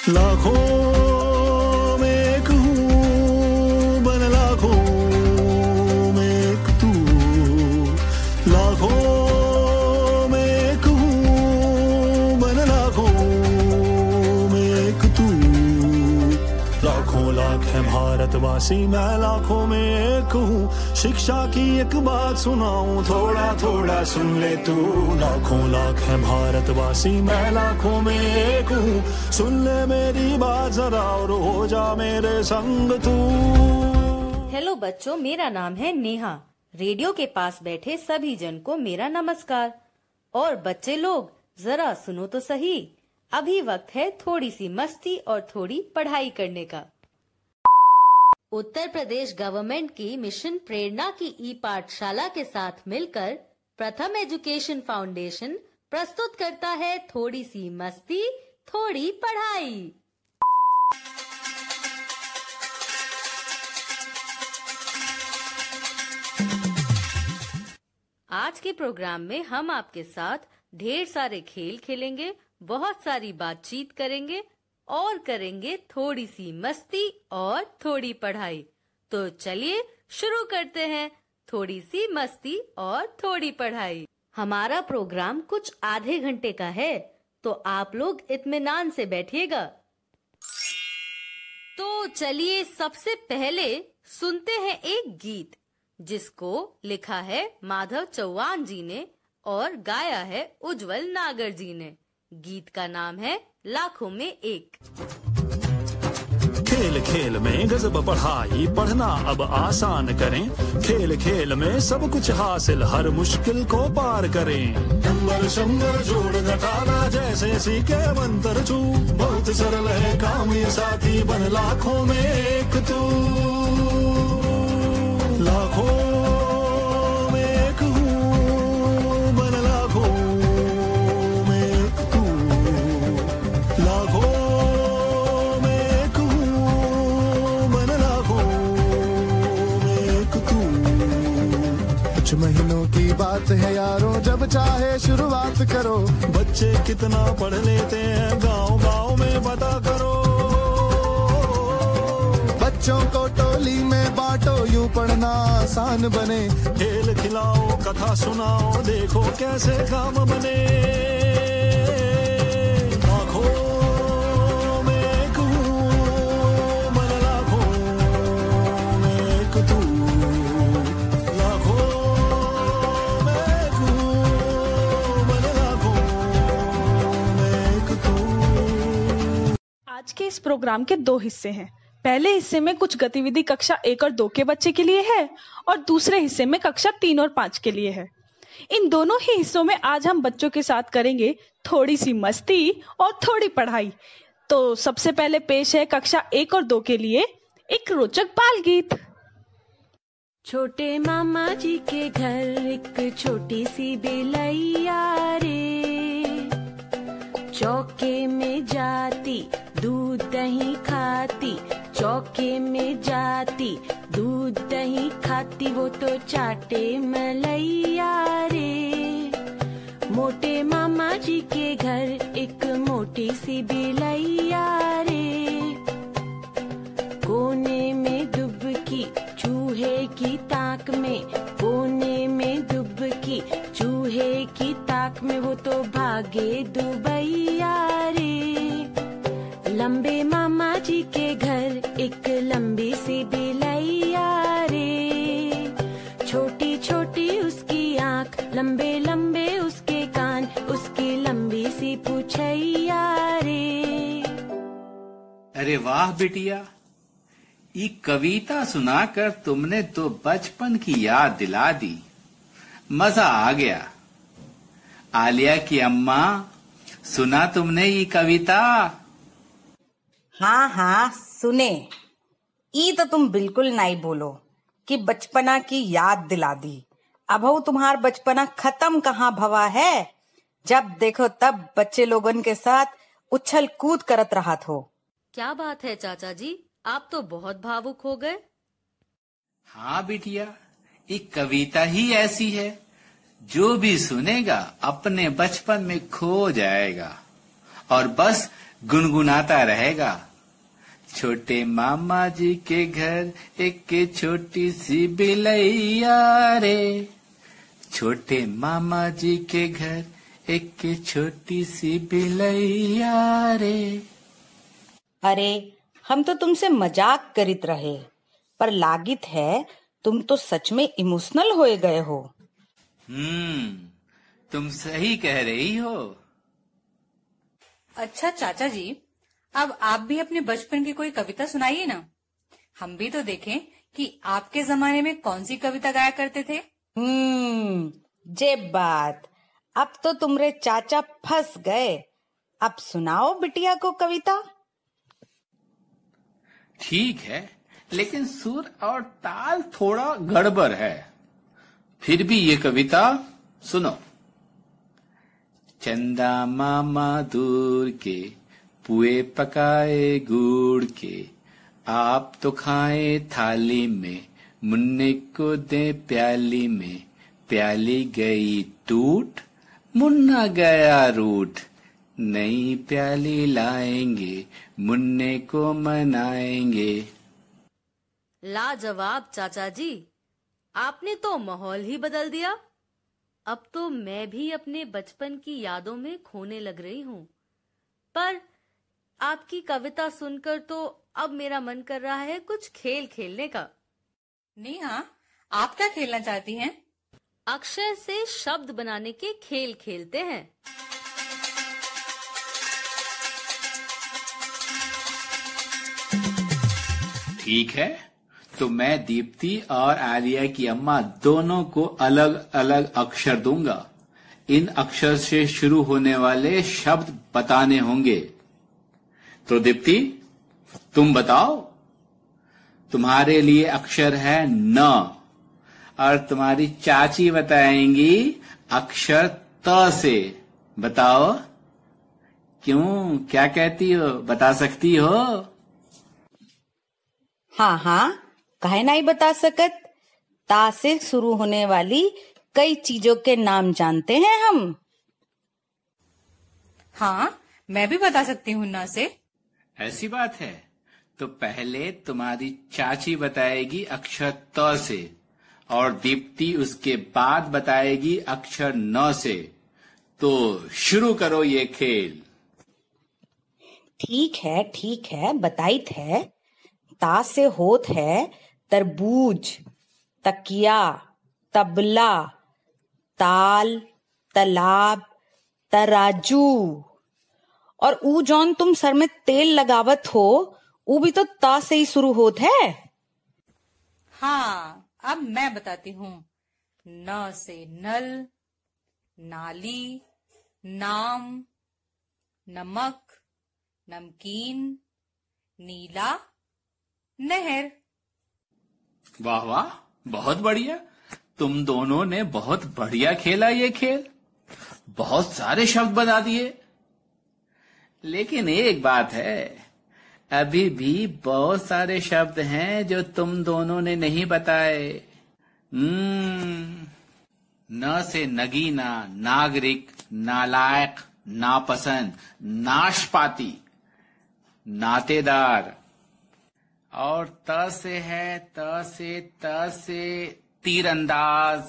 लाखों में एक हूँ, बन लाखों में एक तू। लाखों में एक हूँ, बन लाखों में एक तू। लाखों लाख है भारतवासी, मैं लाखों में एक हूँ। शिक्षा की एक बात सुनाऊं, थोड़ा थोड़ा सुन ले तू। लाखों लाख है भारतवासी, मैं लाखों में एक हूँ। सुन ले मेरी बात जरा और हो जा मेरे संग तू। हेलो बच्चों, मेरा नाम है नेहा। रेडियो के पास बैठे सभी जन को मेरा नमस्कार। और बच्चे लोग जरा सुनो तो सही, अभी वक्त है थोड़ी सी मस्ती और थोड़ी पढ़ाई करने का। उत्तर प्रदेश गवर्नमेंट की मिशन प्रेरणा की ई पाठशाला के साथ मिलकर प्रथम एजुकेशन फाउंडेशन प्रस्तुत करता है थोड़ी सी मस्ती थोड़ी पढ़ाई। आज के प्रोग्राम में हम आपके साथ ढेर सारे खेल खेलेंगे, बहुत सारी बातचीत करेंगे और करेंगे थोड़ी सी मस्ती और थोड़ी पढ़ाई। तो चलिए शुरू करते हैं थोड़ी सी मस्ती और थोड़ी पढ़ाई। हमारा प्रोग्राम कुछ आधे घंटे का है, तो आप लोग इत्मीनान से बैठिएगा। तो चलिए सबसे पहले सुनते हैं एक गीत जिसको लिखा है माधव चौहान जी ने और गाया है उज्जवल नागर जी ने। गीत का नाम है लाखों में एक। खेल खेल में गजब पढ़ाई, पढ़ना अब आसान करें। खेल खेल में सब कुछ हासिल, हर मुश्किल को पार करें। नंबर शंबर जोड़ घटाना जैसे सीखे मंत्र छू, बहुत सरल है काम ये साथी, बन लाखों में एक तू। लाखों में एक हूँ, बन लाखों में एक तू। लाखों में एक हूँ, बन लाखों में एक तू। कुछ महीनों की बात है यारों, जब चाहे शुरुआत करो। बच्चे कितना पढ़ लेते हैं गाँव गाँव में पता करो। बच्चों को टोली में बांटो, यूं पढ़ना आसान बने। खेल खिलाओ, कथा सुनाओ, देखो कैसे काम बने। लाखों में एक हूँ, बन लाखों में एक तू। लाखों में एक हूँ, बन लाखों में एक तू। आज के इस प्रोग्राम के दो हिस्से हैं। पहले हिस्से में कुछ गतिविधि कक्षा 1 और 2 के बच्चे के लिए है और दूसरे हिस्से में कक्षा 3 और 5 के लिए है। इन दोनों ही हिस्सों में आज हम बच्चों के साथ करेंगे थोड़ी सी मस्ती और थोड़ी पढ़ाई। तो सबसे पहले पेश है कक्षा 1 और 2 के लिए एक रोचक बाल गीत। छोटे मामा जी के घर एक छोटी सी बिलैया रे, चौके में जाती दूध दही खाती, चौके में जाती दूध दही खाती, वो तो चाटे मलैया रे। मोटे मामा जी के घर एक मोटी सी बिलैया रे, कोने में दुबकी चूहे की ताक में, कोने में दुबकी चूहे की ताक में, वो तो भागे दुबैया रे। लंबे मामा जी के घर एक लंबी सी बिलैया रे, छोटी छोटी उसकी आँख, लंबे लंबे उसके कान, उसकी लंबी सी पूछैया रे। अरे वाह बिटिया, ये कविता सुनाकर तुमने तो बचपन की याद दिला दी। मजा आ गया। आलिया की अम्मा, सुना तुमने ये कविता? हाँ हाँ सुने। ई तो तुम बिल्कुल नहीं बोलो कि बचपना की याद दिला दी। अब वो तुम्हार बचपना खत्म कहाँ भवा है। जब देखो तब बच्चे लोगन के साथ उछल कूद करत रहत हो। क्या बात है चाचा जी, आप तो बहुत भावुक हो गए। हाँ बिटिया, ये कविता ही ऐसी है, जो भी सुनेगा अपने बचपन में खो जाएगा और बस गुनगुनाता रहेगा। छोटे मामा जी के घर एक छोटी सी बिलैया रे, छोटे मामा जी के घर एक छोटी सी बिलैया रे। अरे हम तो तुमसे मजाक करित रहे, पर लागित है तुम तो सच में इमोशनल होए गए हो। तुम सही कह रही हो। अच्छा चाचा जी, अब आप भी अपने बचपन की कोई कविता सुनाइए ना, हम भी तो देखें कि आपके जमाने में कौन सी कविता गाया करते थे। जे बात, अब तो तुमरे चाचा फंस गए। अब सुनाओ बिटिया को कविता। ठीक है, लेकिन सुर और ताल थोड़ा गड़बड़ है। फिर भी ये कविता सुनो। चंदा मामा दूर के पुए पकाए गुड़ के, आप तो खाए थाली में, मुन्ने को दे प्याली में, प्याली गई टूट, मुन्ना गया रूठ, नई प्याली लाएंगे, मुन्ने को मनाएंगे। लाजवाब चाचा जी, आपने तो माहौल ही बदल दिया। अब तो मैं भी अपने बचपन की यादों में खोने लग रही हूँ। पर आपकी कविता सुनकर तो अब मेरा मन कर रहा है कुछ खेल खेलने का। नेहा, आप क्या खेलना चाहती हैं? अक्षर से शब्द बनाने के खेल खेलते हैं। ठीक है, तो मैं दीप्ति और आलिया की अम्मा दोनों को अलग अलग अक्षर दूंगा। इन अक्षर से शुरू होने वाले शब्द बताने होंगे। तो दीप्ति, तुम बताओ। तुम्हारे लिए अक्षर है न, और तुम्हारी चाची बताएंगी अक्षर त से। बताओ, क्यों, क्या कहती हो, बता सकती हो? हाँ, काहे नहीं बता सकत। ता से शुरू होने वाली कई चीजों के नाम जानते हैं हम। हाँ, मैं भी बता सकती हूँ न से। ऐसी बात है, तो पहले तुम्हारी चाची बताएगी अक्षर त से, और दीप्ति उसके बाद बताएगी अक्षर न से। तो शुरू करो ये खेल। ठीक है, बताइत है। ता से होत है तरबूज, तकिया, तबला, ताल, तालाब, तराजू। और ऊ जौन तुम सर में तेल लगावत हो, ऊ भी तो ता से ही शुरू होत है। हाँ, अब मैं बताती हूँ। न से नल, नाली, नाम, नमक, नमकीन, नीला, नहर। वाह वाह, बहुत बढ़िया। तुम दोनों ने बहुत बढ़िया खेला ये खेल। बहुत सारे शब्द बता दिए। लेकिन एक बात है, अभी भी बहुत सारे शब्द हैं जो तुम दोनों ने नहीं बताए। न से नगीना, नागरिक, नालायक, नापसंद, नाशपाती, नातेदार। और त से तीरंदाज,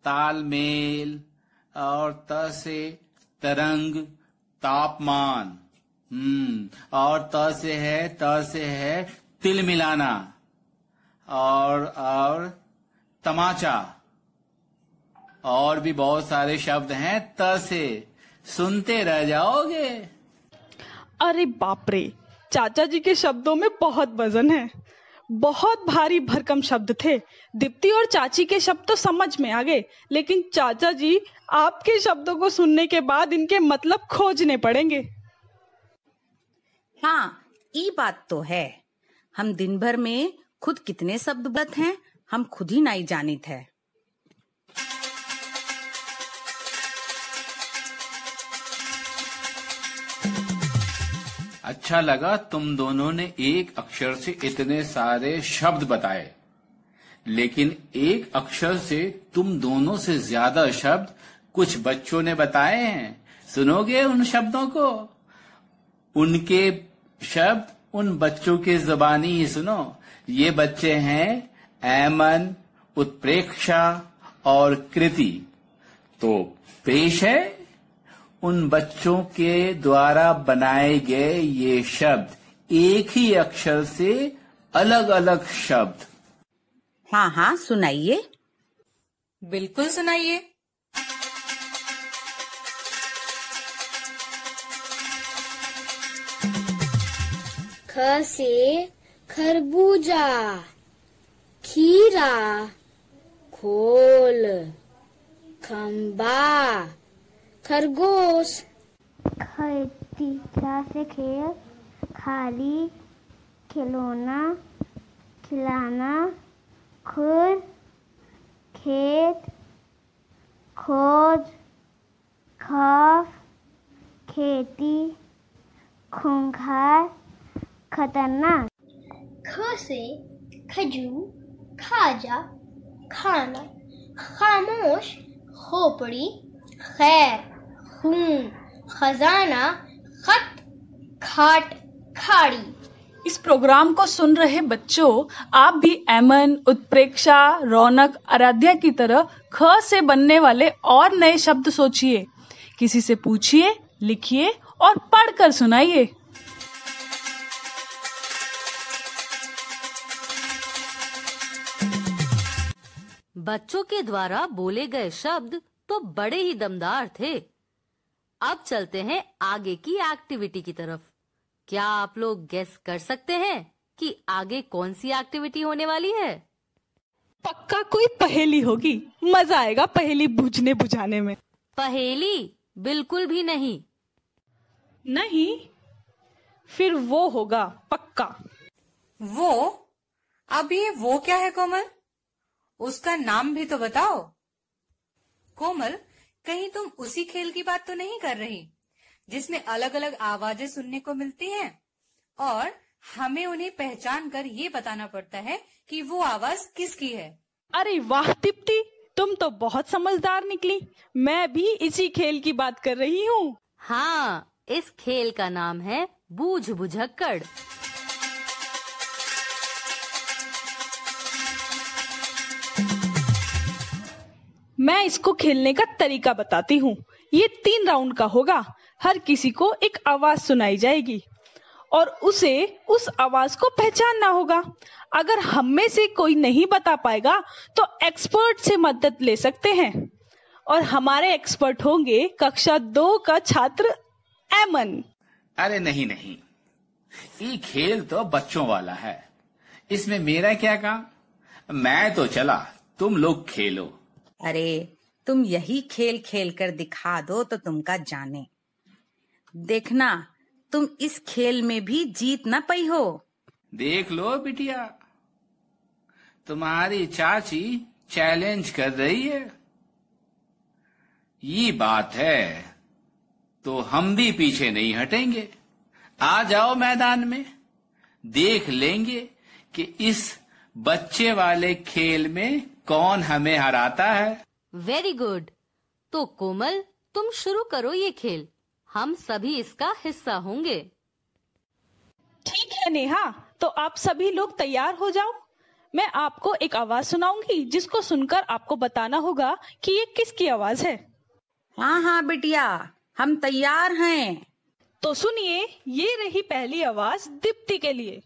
तालमेल। और त से तरंग, तापमान। और त से है तिल मिलाना। और तमाचा। और भी बहुत सारे शब्द हैं त से। सुनते रह जाओगे। अरे बाप रे, चाचा जी के शब्दों में बहुत वजन है। बहुत भारी भरकम शब्द थे। दीप्ति और चाची के शब्द तो समझ में आ गए, लेकिन चाचा जी, आपके शब्दों को सुनने के बाद इनके मतलब खोजने पड़ेंगे। हाँ, ये बात तो है। हम दिन भर में खुद कितने शब्द बोलते हैं, हम खुद ही नहीं जानित है। अच्छा लगा तुम दोनों ने एक अक्षर से इतने सारे शब्द बताए, लेकिन एक अक्षर से तुम दोनों से ज्यादा शब्द कुछ बच्चों ने बताए हैं। सुनोगे उन शब्दों को? उनके शब्द उन बच्चों के ज़बानी ही सुनो। ये बच्चे हैं ऐमन, उत्प्रेक्षा और कृति। तो पेश है उन बच्चों के द्वारा बनाए गए ये शब्द, एक ही अक्षर से अलग अलग शब्द। हाँ हाँ, सुनाइए। बिल्कुल सुनाइए। ख से खरबूजा, खीरा, खोल, खंबा, खरगोश। खा से खेल, खाली, खिलौना, खिलाना, खुर, खेत, खोज, खौफ, खेती, खूंखार, खतरनाक। ख से खजूर, खाजा, खाना, खामोश, खोपड़ी, खैर, खून, खजाना, खत, खाट, खाड़ी। इस प्रोग्राम को सुन रहे बच्चों, आप भी ऐमन, उत्प्रेक्षा, रौनक, आराध्या की तरह ख से बनने वाले और नए शब्द सोचिए। किसी से पूछिए, लिखिए और पढ़कर सुनाइए। बच्चों के द्वारा बोले गए शब्द तो बड़े ही दमदार थे। अब चलते हैं आगे की एक्टिविटी की तरफ। क्या आप लोग गेस कर सकते हैं कि आगे कौन सी एक्टिविटी होने वाली है? पक्का कोई पहेली होगी। मजा आएगा पहेली बूझने बुझाने में। पहेली? बिल्कुल भी नहीं। नहीं? फिर वो होगा पक्का। वो? अब ये वो क्या है कोमल? उसका नाम भी तो बताओ। कोमल, कहीं तुम उसी खेल की बात तो नहीं कर रही जिसमें अलग अलग आवाजें सुनने को मिलती हैं और हमें उन्हें पहचान कर ये बताना पड़ता है कि वो आवाज किसकी है? अरे वाह दीप्ति, तुम तो बहुत समझदार निकली। मैं भी इसी खेल की बात कर रही हूँ। हाँ, इस खेल का नाम है बूझ बुझक्कड़। मैं इसको खेलने का तरीका बताती हूँ। ये 3 राउंड का होगा। हर किसी को एक आवाज सुनाई जाएगी और उसे उस आवाज को पहचानना होगा। अगर हम में से कोई नहीं बता पाएगा तो एक्सपर्ट से मदद ले सकते हैं और हमारे एक्सपर्ट होंगे कक्षा 2 का छात्र ऐमन। अरे नहीं नहीं, ये खेल तो बच्चों वाला है, इसमें मेरा क्या काम? मैं तो चला, तुम लोग खेलो। अरे तुम यही खेल खेल कर दिखा दो तो तुमका जाने। देखना तुम इस खेल में भी जीत ना पाई हो। देख लो बिटिया, तुम्हारी चाची चैलेंज कर रही है। ये बात है तो हम भी पीछे नहीं हटेंगे। आ जाओ मैदान में, देख लेंगे कि इस बच्चे वाले खेल में कौन हमें हराता है। Very good. तो कोमल, तुम शुरू करो ये खेल। हम सभी इसका हिस्सा होंगे। ठीक है नेहा, तो आप सभी लोग तैयार हो जाओ। मैं आपको एक आवाज सुनाऊंगी जिसको सुनकर आपको बताना होगा कि ये किसकी आवाज है। हाँ हाँ बिटिया, हम तैयार हैं। तो सुनिए, ये रही पहली आवाज दीप्ति के लिए।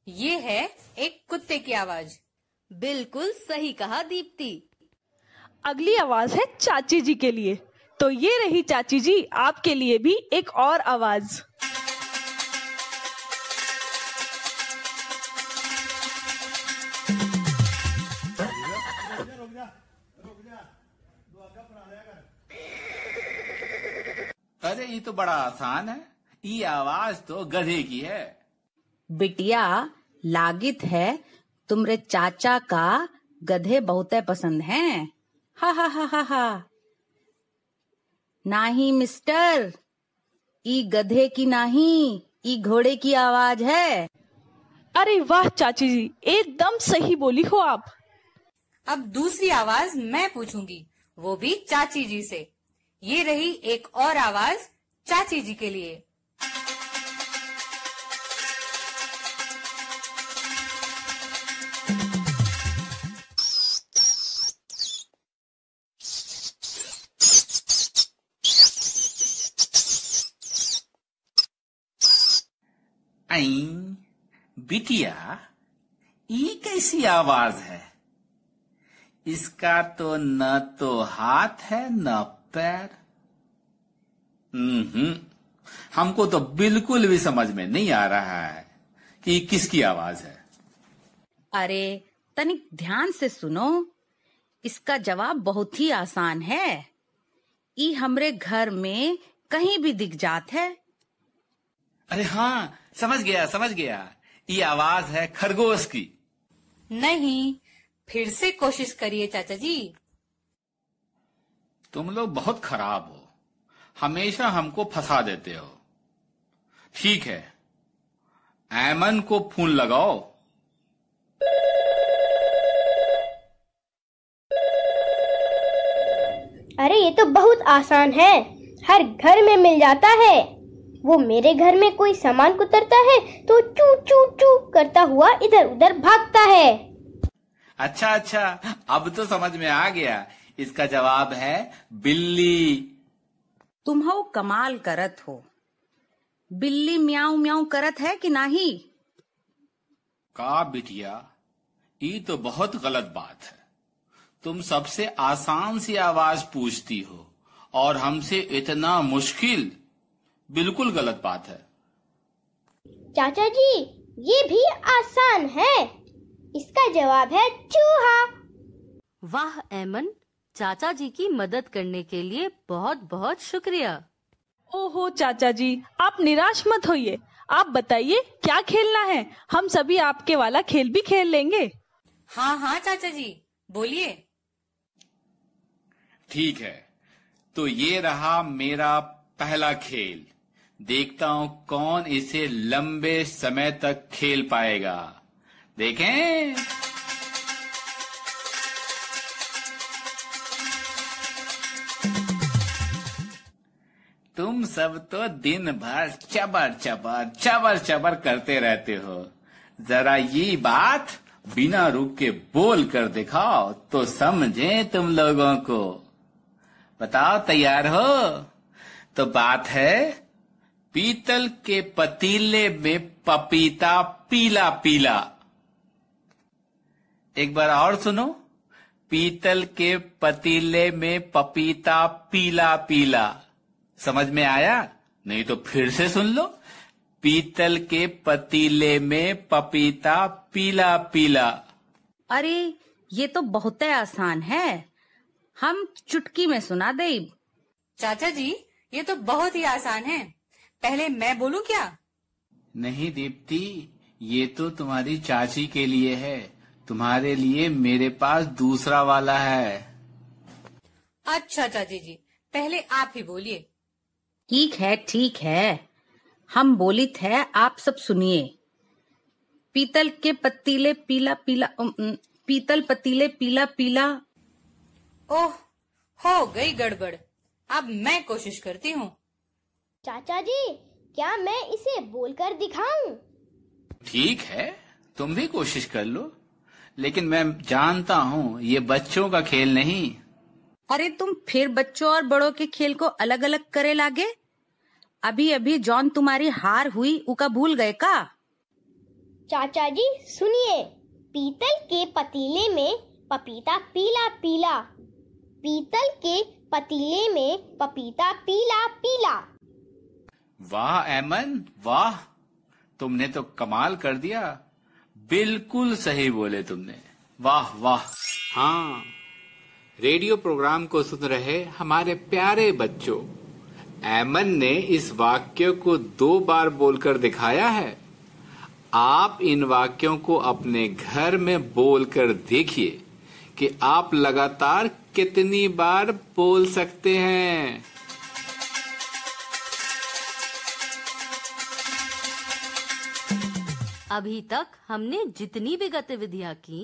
ये है एक कुत्ते की आवाज। बिल्कुल सही कहा दीप्ति। अगली आवाज है चाची जी के लिए। तो ये रही चाची जी, आपके लिए भी एक और आवाज। अरे ये तो बड़ा आसान है, ये आवाज तो गधे की है। बिटिया, लागित है तुमरे चाचा का गधे बहुत पसंद हैं। हा हा हा हा हा। नाही मिस्टर, ई गधे की नहीं, ई घोड़े की आवाज है। अरे वाह चाची जी, एकदम सही बोली हो आप। अब दूसरी आवाज मैं पूछूंगी, वो भी चाची जी से। ये रही एक और आवाज चाची जी के लिए। बिटिया, ये कैसी आवाज है? इसका तो न तो हाथ है न पैर। हमको तो बिल्कुल भी समझ में नहीं आ रहा है कि किसकी आवाज है। अरे तनिक ध्यान से सुनो, इसका जवाब बहुत ही आसान है। ई हमरे घर में कहीं भी दिख जात है। अरे हाँ, समझ गया। ये आवाज है खरगोश की। नहीं, फिर से कोशिश करिए चाचा जी। तुम लोग बहुत खराब हो, हमेशा हमको फंसा देते हो। ठीक है, ऐमन को फोन लगाओ। अरे ये तो बहुत आसान है, हर घर में मिल जाता है। वो मेरे घर में कोई सामान कुतरता है तो चू चू चू करता हुआ इधर उधर भागता है। अच्छा, अब तो समझ में आ गया। इसका जवाब है बिल्ली। तुम हो कमाल करत हो। बिल्ली म्याऊ म्याऊ करत है कि नहीं? का बिटिया, ये तो बहुत गलत बात है। तुम सबसे आसान सी आवाज पूछती हो और हमसे इतना मुश्किल, बिल्कुल गलत बात है। चाचा जी, ये भी आसान है। इसका जवाब है चूहा। वाह ऐमन, चाचा जी की मदद करने के लिए बहुत बहुत शुक्रिया। ओहो चाचा जी, आप निराश मत होइए। आप बताइए क्या खेलना है, हम सभी आपके वाला खेल भी खेल लेंगे। हाँ चाचा जी, बोलिए। ठीक है, तो ये रहा मेरा पहला खेल। देखता हूं कौन इसे लंबे समय तक खेल पाएगा। देखें। तुम सब तो दिन भर चबर करते रहते हो। जरा ये बात बिना रुक के बोल कर दिखाओ तो समझे तुम लोगों को। बताओ, तैयार हो? तो बात है, पीतल के पतीले में पपीता पीला पीला। एक बार और सुनो, पीतल के पतीले में पपीता पीला पीला। समझ में आया? नहीं तो फिर से सुन लो। पीतल के पतीले में पपीता पीला पीला। अरे ये तो बहुत आसान है, हम चुटकी में सुना दे। चाचा जी, ये तो बहुत ही आसान है। पहले मैं बोलूं क्या? नहीं दीप्ति, ये तो तुम्हारी चाची के लिए है। तुम्हारे लिए मेरे पास दूसरा वाला है। अच्छा चाची जी, पहले आप ही बोलिए। ठीक है, हम बोली थे, आप सब सुनिए। पीतल के पतीले पीला पीला, पीतल पतीले पीला पीला। ओह, हो गई गड़बड़। अब मैं कोशिश करती हूँ। चाचा जी, क्या मैं इसे बोलकर दिखाऊं? ठीक है, तुम भी कोशिश कर लो, लेकिन मैं जानता हूँ ये बच्चों का खेल नहीं। अरे तुम फिर बच्चों और बड़ों के खेल को अलग अलग करे लागे। अभी अभी जॉन तुम्हारी हार हुई, उका भूल गए का? चाचा जी सुनिए, पीतल के पतीले में पपीता पीला पीला। पीतल के पतीले में पपीता पीला पीला। वाह ऐमन, वाह, तुमने तो कमाल कर दिया। बिल्कुल सही बोले तुमने। वाह वाह। हाँ, रेडियो प्रोग्राम को सुन रहे हमारे प्यारे बच्चों, ऐमन ने इस वाक्य को 2 बार बोलकर दिखाया है। आप इन वाक्यों को अपने घर में बोलकर देखिए कि आप लगातार कितनी बार बोल सकते हैं। अभी तक हमने जितनी भी गतिविधियां की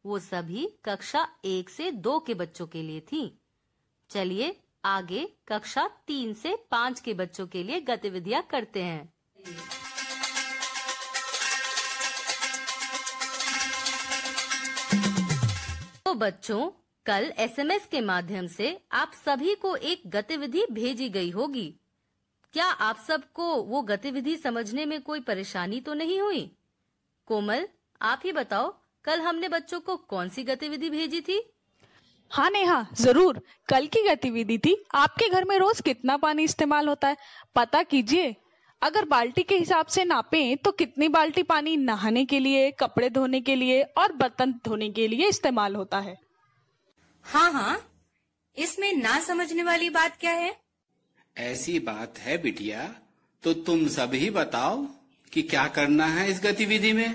वो सभी कक्षा 1 से 2 के बच्चों के लिए थी। चलिए आगे कक्षा 3 से 5 के बच्चों के लिए गतिविधियां करते हैं। तो बच्चों, कल SMS के माध्यम से आप सभी को एक गतिविधि भेजी गई होगी। क्या आप सबको वो गतिविधि समझने में कोई परेशानी तो नहीं हुई? कोमल, आप ही बताओ, कल हमने बच्चों को कौन सी गतिविधि भेजी थी? हाँ नेहा, जरूर। कल की गतिविधि थी आपके घर में रोज कितना पानी इस्तेमाल होता है पता कीजिए। अगर बाल्टी के हिसाब से नापें तो कितनी बाल्टी पानी नहाने के लिए, कपड़े धोने के लिए और बर्तन धोने के लिए इस्तेमाल होता है। हाँ, इसमें ना समझने वाली बात क्या है? ऐसी बात है बिटिया, तो तुम सभी बताओ कि क्या करना है इस गतिविधि में।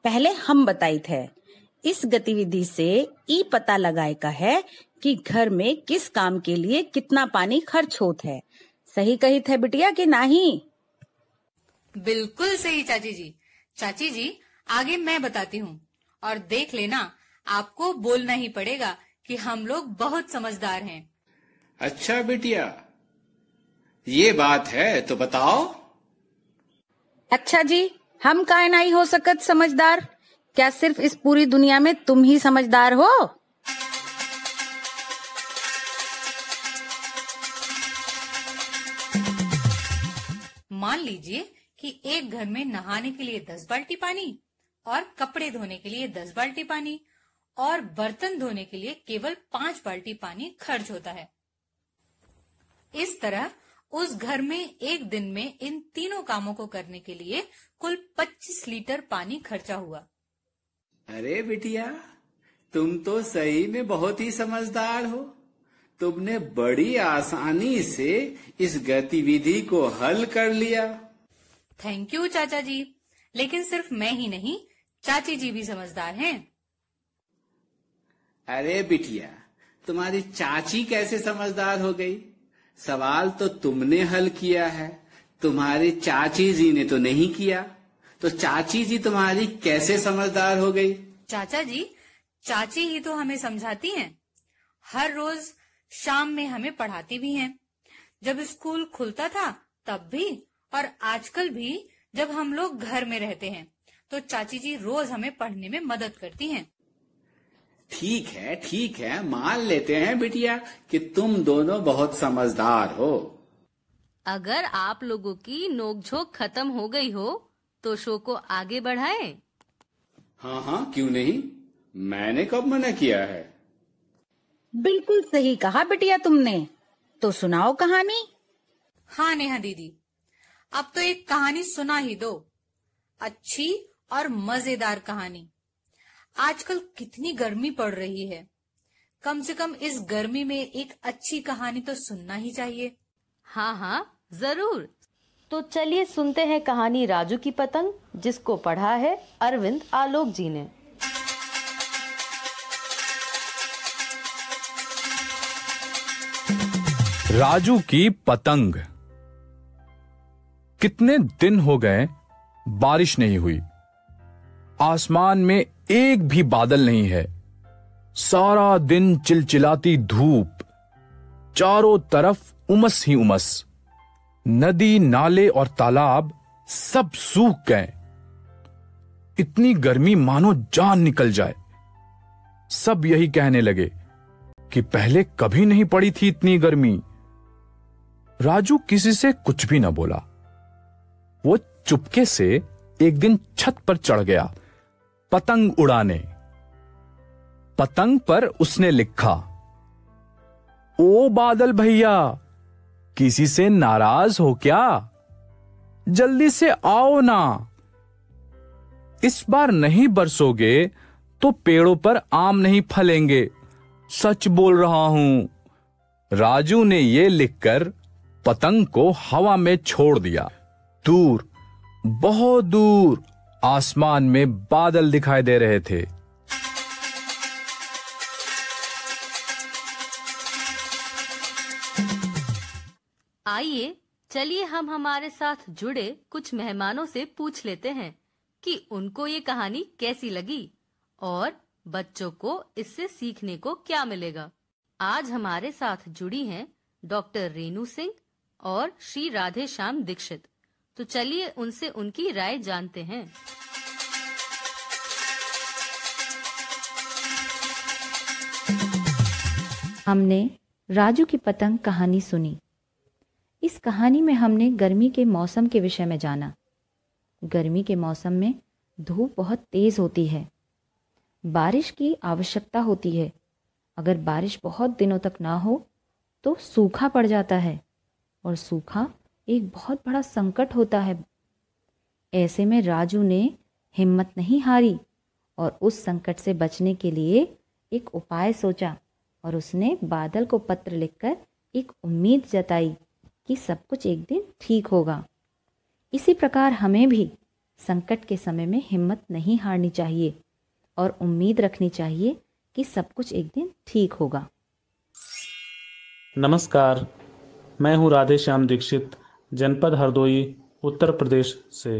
पहले हम बताई थे। इस गतिविधि से ई पता लगाए का है कि घर में किस काम के लिए कितना पानी खर्च होता है। सही कही थे बिटिया कि नहीं? बिल्कुल सही चाची जी। चाची जी, आगे मैं बताती हूँ और देख लेना, आपको बोलना ही पड़ेगा कि हम लोग बहुत समझदार हैं। अच्छा बिटिया, ये बात है तो बताओ। अच्छा जी, हम काहे नहीं हो सकत समझदार? क्या सिर्फ इस पूरी दुनिया में तुम ही समझदार हो? मान लीजिए कि एक घर में नहाने के लिए 10 बाल्टी पानी और कपड़े धोने के लिए 10 बाल्टी पानी और बर्तन धोने के लिए केवल 5 बाल्टी पानी खर्च होता है। इस तरह उस घर में एक दिन में इन तीनों कामों को करने के लिए कुल 25 लीटर पानी खर्चा हुआ। अरे बिटिया, तुम तो सही में बहुत ही समझदार हो। तुमने बड़ी आसानी से इस गतिविधि को हल कर लिया। थैंक यू चाचा जी। लेकिन सिर्फ मैं ही नहीं, चाची जी भी समझदार हैं। अरे बिटिया, तुम्हारी चाची कैसे समझदार हो गई? सवाल तो तुमने हल किया है, तुम्हारी चाची जी ने तो नहीं किया। तो चाची जी तुम्हारी कैसे समझदार हो गई? चाचा जी, चाची ही तो हमें समझाती हैं। हर रोज शाम में हमें पढ़ाती भी हैं। जब स्कूल खुलता था तब भी, और आजकल भी जब हम लोग घर में रहते हैं, तो चाची जी रोज हमें पढ़ने में मदद करती हैं। ठीक है, मान लेते हैं बिटिया कि तुम दोनों बहुत समझदार हो। अगर आप लोगों की नोकझोंक खत्म हो गई हो तो शो को आगे बढ़ाएं। हाँ, क्यों नहीं? मैंने कब मना किया है? बिल्कुल सही कहा बिटिया तुमने। तो सुनाओ कहानी। हाँ नेहा दीदी, अब तो एक कहानी सुना ही दो। अच्छी और मजेदार कहानी। आजकल कितनी गर्मी पड़ रही है, कम से कम इस गर्मी में एक अच्छी कहानी तो सुनना ही चाहिए। हाँ, जरूर। तो चलिए सुनते हैं कहानी राजू की पतंग, जिसको पढ़ा है अरविंद आलोक जी ने। राजू की पतंग। कितने दिन हो गए बारिश नहीं हुई, आसमान में एक भी बादल नहीं है। सारा दिन चिलचिलाती धूप, चारों तरफ उमस ही उमस। नदी, नाले और तालाब सब सूख गए। इतनी गर्मी मानो जान निकल जाए। सब यही कहने लगे कि पहले कभी नहीं पड़ी थी इतनी गर्मी। राजू किसी से कुछ भी न बोला। वो चुपके से एक दिन छत पर चढ़ गया पतंग उड़ाने। पतंग पर उसने लिखा, ओ बादल भैया, किसी से नाराज हो क्या? जल्दी से आओ ना। इस बार नहीं बरसोगे तो पेड़ों पर आम नहीं फलेंगे, सच बोल रहा हूं। राजू ने यह लिखकर पतंग को हवा में छोड़ दिया। दूर, बहुत दूर आसमान में बादल दिखाई दे रहे थे। आइए चलिए हम हमारे साथ जुड़े कुछ मेहमानों से पूछ लेते हैं कि उनको ये कहानी कैसी लगी और बच्चों को इससे सीखने को क्या मिलेगा। आज हमारे साथ जुड़ी हैं डॉक्टर रेनू सिंह और श्री राधे श्याम दीक्षित। तो चलिए उनसे उनकी राय जानते हैं। हमने राजू की पतंग कहानी सुनी। इस कहानी में हमने गर्मी के मौसम के विषय में जाना। गर्मी के मौसम में धूप बहुत तेज होती है, बारिश की आवश्यकता होती है। अगर बारिश बहुत दिनों तक ना हो तो सूखा पड़ जाता है और सूखा एक बहुत बड़ा संकट होता है। ऐसे में राजू ने हिम्मत नहीं हारी और उस संकट से बचने के लिए एक उपाय सोचा और उसने बादल को पत्र लिखकर एक उम्मीद जताई कि सब कुछ एक दिन ठीक होगा। इसी प्रकार हमें भी संकट के समय में हिम्मत नहीं हारनी चाहिए और उम्मीद रखनी चाहिए कि सब कुछ एक दिन ठीक होगा। नमस्कार, मैं हूँ राधे श्याम दीक्षित, जनपद हरदोई, उत्तर प्रदेश से।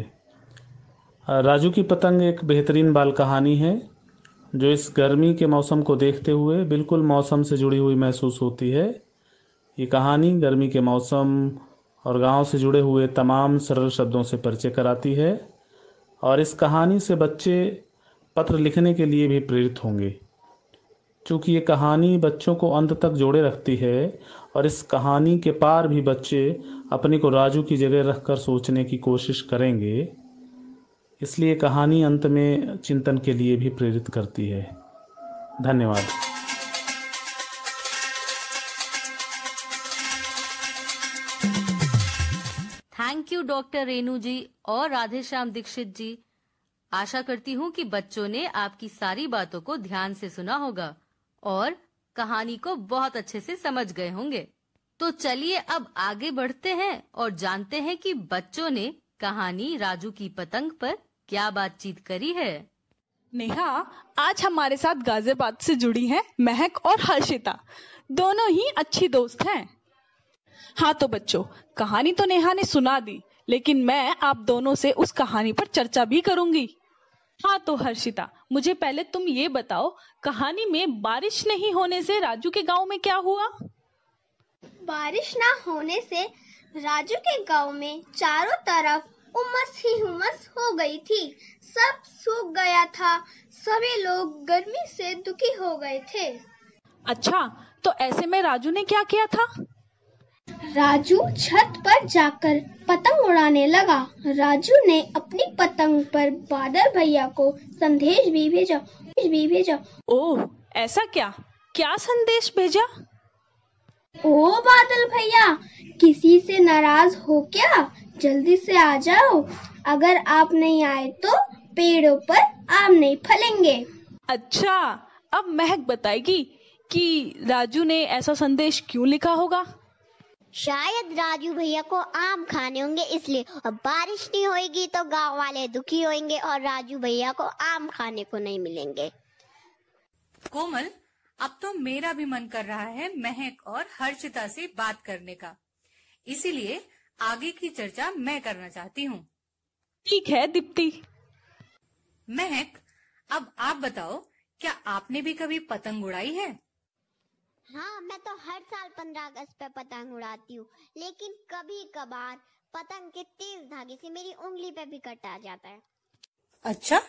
राजू की पतंग एक बेहतरीन बाल कहानी है जो इस गर्मी के मौसम को देखते हुए बिल्कुल मौसम से जुड़ी हुई महसूस होती है। ये कहानी गर्मी के मौसम और गांव से जुड़े हुए तमाम सरल शब्दों से परिचय कराती है और इस कहानी से बच्चे पत्र लिखने के लिए भी प्रेरित होंगे। चूँकि ये कहानी बच्चों को अंत तक जोड़े रखती है और इस कहानी के पार भी बच्चे अपने को राजू की जगह रखकर सोचने की कोशिश करेंगे, इसलिए कहानी अंत में चिंतन के लिए भी प्रेरित करती है। धन्यवाद। थैंक यू डॉक्टर रेनू जी और राधे श्याम दीक्षित जी। आशा करती हूँ कि बच्चों ने आपकी सारी बातों को ध्यान से सुना होगा और कहानी को बहुत अच्छे से समझ गए होंगे। तो चलिए अब आगे बढ़ते हैं और जानते हैं कि बच्चों ने कहानी राजू की पतंग पर क्या बातचीत करी है। नेहा, आज हमारे साथ गाजियाबाद से जुड़ी हैं महक और हर्षिता। दोनों ही अच्छी दोस्त हैं। हाँ तो बच्चों, कहानी तो नेहा ने सुना दी, लेकिन मैं आप दोनों से उस कहानी पर चर्चा भी करूंगी। हाँ तो हर्षिता, मुझे पहले तुम ये बताओ, कहानी में बारिश नहीं होने से राजू के गांव में क्या हुआ? बारिश ना होने से राजू के गांव में चारों तरफ उमस ही उमस हो गई थी। सब सूख गया था। सभी लोग गर्मी से दुखी हो गए थे। अच्छा, तो ऐसे में राजू ने क्या किया था? राजू छत पर जाकर पतंग उड़ाने लगा। राजू ने अपनी पतंग पर बादल भैया को संदेश भी भेजा। ओह, ऐसा क्या? क्या संदेश भेजा? ओ बादल भैया, किसी से नाराज हो क्या? जल्दी से आ जाओ। अगर आप नहीं आए तो पेड़ों पर आम नहीं फलेंगे। अच्छा, अब महक बताएगी कि राजू ने ऐसा संदेश क्यों लिखा होगा। शायद राजू भैया को आम खाने होंगे इसलिए, और बारिश नहीं होगी तो गांव वाले दुखी होंगे और राजू भैया को आम खाने को नहीं मिलेंगे। कोमल, अब तो मेरा भी मन कर रहा है महक और हर्षिता से बात करने का, इसीलिए आगे की चर्चा मैं करना चाहती हूँ। ठीक है दीप्ति। महक, अब आप बताओ, क्या आपने भी कभी पतंग उड़ाई है? हाँ, मैं तो हर साल 15 अगस्त पे पतंग उड़ाती हूँ, लेकिन कभी कभार पतंग के तेज धागे से मेरी उंगली पे भी कट आ जाता है। अच्छा,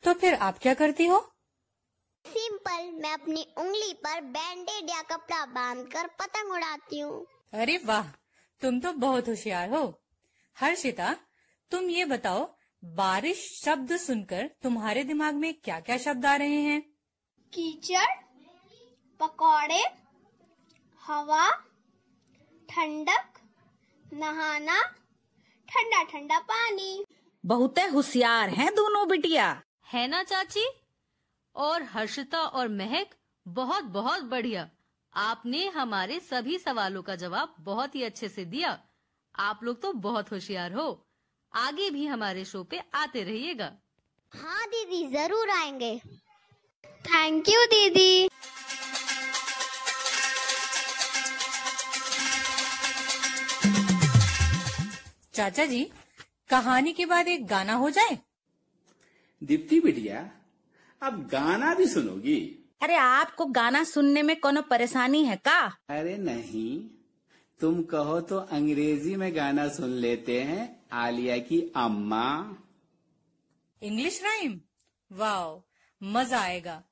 तो फिर आप क्या करती हो? सिंपल, मैं अपनी उंगली पर बैंडेड या कपड़ा बांधकर पतंग उड़ाती हूँ। अरे वाह, तुम तो बहुत होशियार हो। हर्षिता, तुम ये बताओ, बारिश शब्द सुनकर तुम्हारे दिमाग में क्या क्या शब्द आ रहे हैं? कीचड़, पकौड़े, हवा, ठंडक, नहाना, ठंडा ठंडा पानी। बहुत होशियार हैं दोनों बिटिया। है ना चाची? और हर्षिता और महक, बहुत बहुत बढ़िया। आपने हमारे सभी सवालों का जवाब बहुत ही अच्छे से दिया। आप लोग तो बहुत होशियार हो। आगे भी हमारे शो पे आते रहिएगा। हाँ दीदी, जरूर आएंगे। थैंक यू दीदी। चाचा जी, कहानी के बाद एक गाना हो जाए। दीप्ति बिटिया, अब गाना भी सुनोगी? अरे आपको गाना सुनने में कोनो परेशानी है का? अरे नहीं, तुम कहो तो अंग्रेजी में गाना सुन लेते हैं, आलिया की अम्मा। English rhyme? वाओ, मजा आएगा।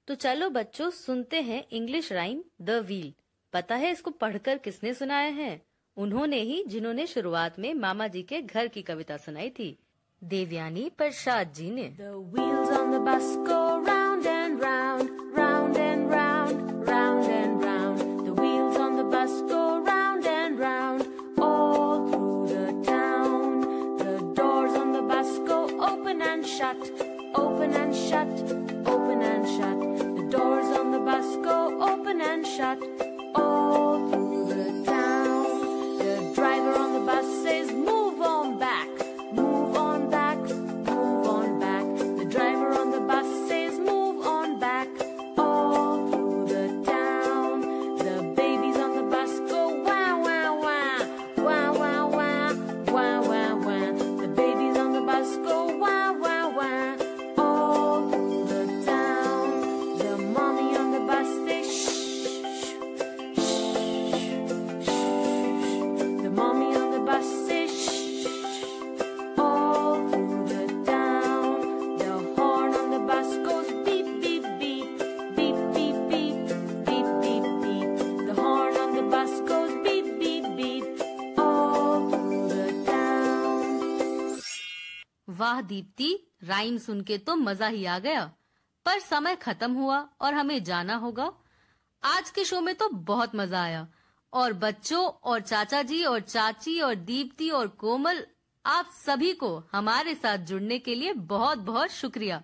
तो चलो बच्चों, सुनते हैं इंग्लिश राइम द व्हील। पता है इसको पढ़कर किसने सुनाया है? उन्होंने ही जिन्होंने शुरुआत में मामा जी के घर की कविता सुनाई थी, देवयानी प्रसाद जी ने। The wheels on the bus go round and round, round and round, round and round. The wheels on the bus go round and round, all through the town. The doors on the bus go open and shut, open and shut, open and shut. The doors on the bus go open and shut, all through the town. The driver on the bus says, move on back, move on back, move on back. The driver on the bus says, move on back, all through the town. The babies on the bus go wah, wah, wah, wah, wah, wah, wah, wah, wah. The babies on the bus go wah, wah, wah, all through the town. The mommy on the bus says, shh, shh, shh, shh. The mommy on the bus says, shh, all through the town. The horn on the bus goes beep, beep, beep, beep, beep, beep, beep, beep, beep. The horn on the bus goes beep, beep, beep, all through the town. वाह Deepti, rhyme सुन के तो मजा ही आ गया। पर समय खत्म हुआ और हमें जाना होगा। आज के शो में तो बहुत मजा आया, और बच्चों और चाचा जी और चाची और दीप्ति और कोमल, आप सभी को हमारे साथ जुड़ने के लिए बहुत बहुत शुक्रिया।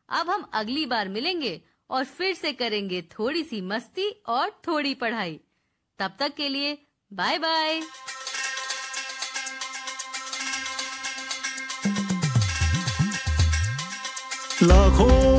अब हम अगली बार मिलेंगे और फिर से करेंगे थोड़ी सी मस्ती और थोड़ी पढ़ाई। तब तक के लिए बाय बाय। लाखों